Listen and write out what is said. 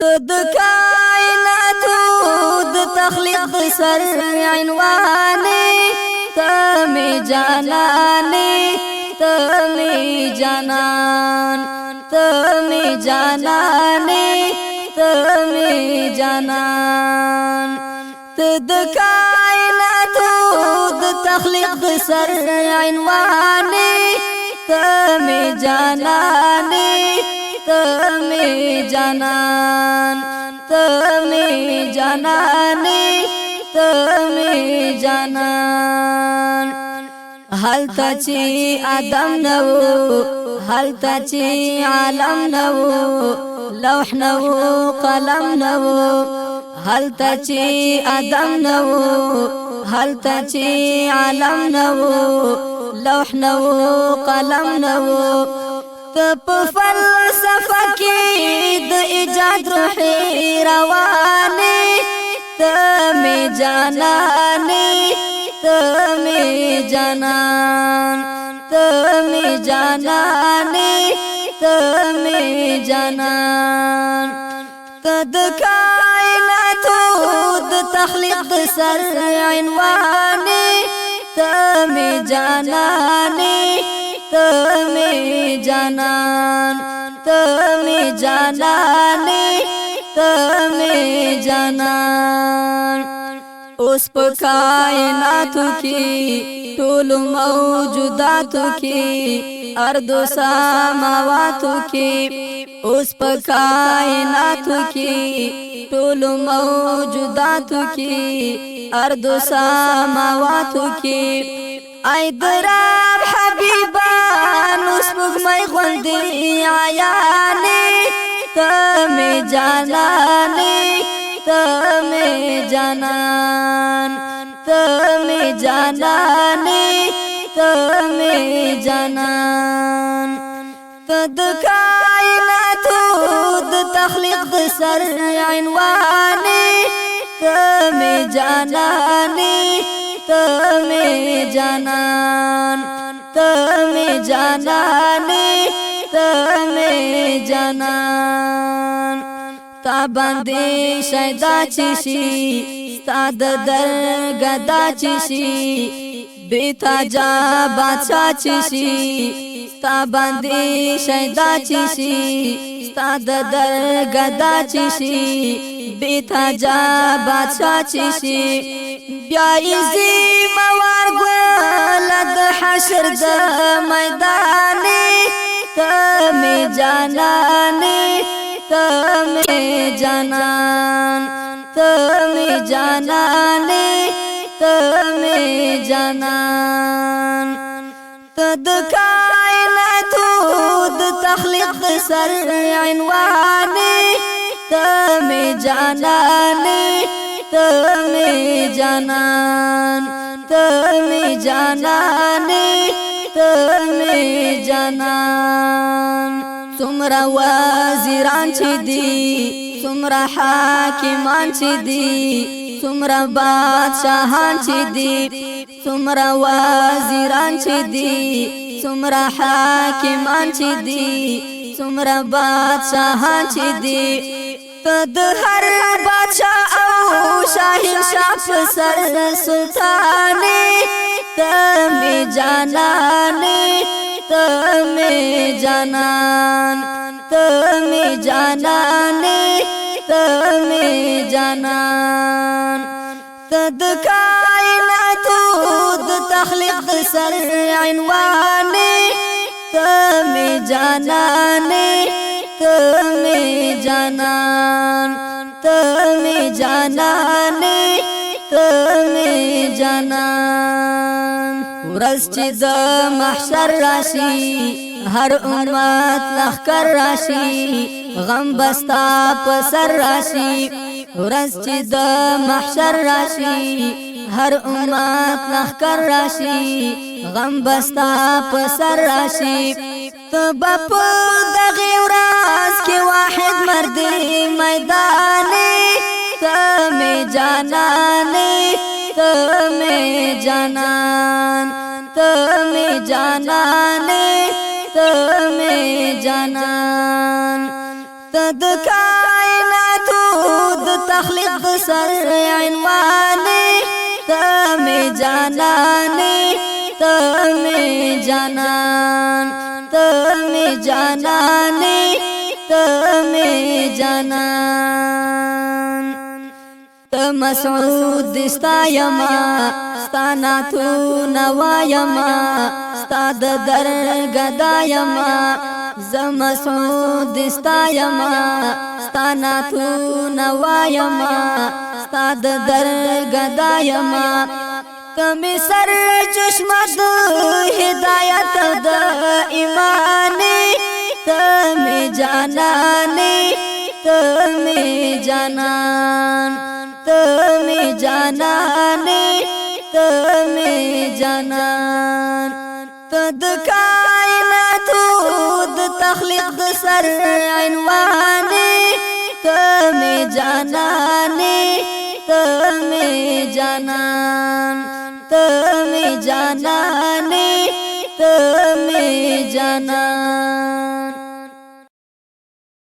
د کائنات د تخلیق سر عنوانه تمي جانانه تمي جانان تمي جانانه تمي جانان د کائنات د تخلیق سر عنوانه تمي جانانه تمي جانان تمي جاناني تمي جانان هل تچی آدم نو هل تچی عالم نو لوح نو قلم نو هل تچی آدم نو هل تچی عالم نو لوح نو قلم نو تپ فلسفه کې د ایجاد روحي روانه تمي جانانه تمي جانان تمي جانانه تمي جانان تد کائنات د تخلیق سر عنوانه تمي جانانه تمي جانان تمي جاناني تمي جانان اوس په کائناتو کې ټول موجوداتو کې ارض او سماواتو کې اوس په کائناتو کې ټول موجوداتو کې ارض او سماواتو کې ای دراب حبیبان اسمک مای غندی عیانی تمي جانانی تمي جانان تمي جانانی تمي جانان تد کائنات د تخلیق سر عنوانی تمي جانانی تمي جانان تمي جاناني تمي جانان تا باندې شیدا چشي ستاد درګه دا چشي بیتا جا بادشاہ چشي تا باندې شیدا چشي ستاد درګه دا چشي بیتا جا بادشاہ چشي بیا ایزی موار گل د حشر د میدانی تمي جانانی تمي جانان تمي جانانی تمي جانان تد کائنات د تخلیق سر عنوانه تمي جانانی تمي جانان تمي جاناني تمي جانان سمرا وزیران چی دی سمرا حاکمان چی دی سمرا بادشاہان چی دی سمرا وزیران چی دی سمرا حاکمان چی دی سمرا بادشاہان چی دی تد هر بادشاہ او شاہنشاہ سر سلطانی تمي جانانی تمي جانان تمي جانانی تمي جانان تد کائنات د تخلیق سر عنوانه تمي جانانی تمي جانان تمي جاناني تمي جانان ورځ چې د محشر راشي هر امت لخر راشي غم بستا په سر راشي ورځ چې د محشر راشي هر امت لخر راشي غم بستا په سر راشي تبا په دغه ورځ کې واحد مرد میداني تمي جاناني تمي جانان تمي جاناني تمي جانان تد کائنات تخلیق سر عنوانی تمی جانانی تمی جانان تمی جانانی تمی جانان مسعود دستا یما ستانا تو نوا یما ستاد درگدا یما مسعود دستا یما ستانا تو نوا یما ستاد درگدا یما تمی سر چشمت ہدایت دا ایمانی تمی جانانی تمی جانان تمی جانانی تمی جانان تد کائنات د تخلیق سر عنوانی تمی جانانی تمی جانان تمی جانانی تمی